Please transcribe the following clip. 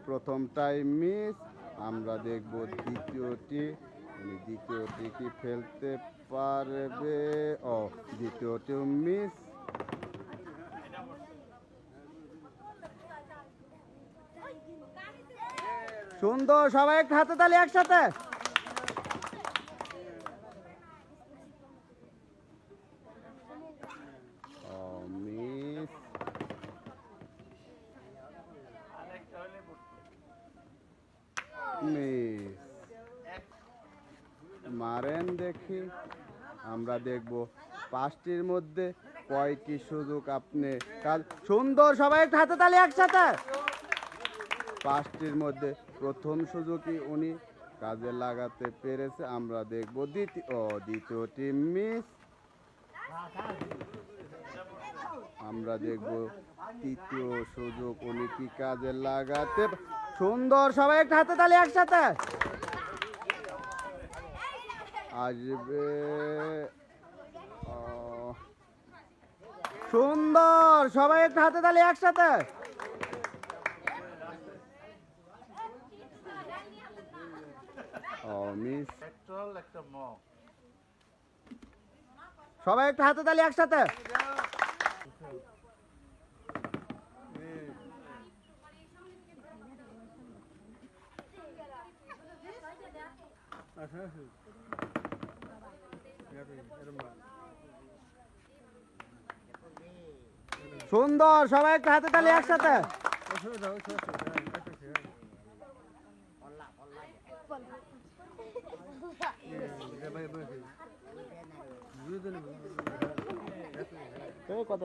প্রথমটাই miss. আমরা দেখব দ্বিতীয়টি, দ্বিতীয়টি কি ফেলতে পারবে? দ্বিতীয়টিও মিস। সুন্দর, সবাই একটু হাতে তালি একসাথে। মিস। মিস। মারেন দেখি। আমরা দেখব 5টির মধ্যে কয়টি সুযোগ আপনি সুন্দর, সবাই একটু হাতে তালি একসাথে। 5টির মধ্যে প্রথম সুযোগই উনি কাজে লাগাতে পেরেছে। আমরা দেখব দ্বিতীয়টি মিস। আমরা দেখব তৃতীয় সুযোগ উনি কি কাজে লাগাতে। সুন্দর, সবাই একটু হাতে তালি একসাথে। আসবে। সুন্দর, সবাই একটু হাতে তালি একসাথে। মিস। সবাই একটু হাতে তালি একসাথে। সুন্দর, সবাই একটু হাতে তালি একসাথে। কত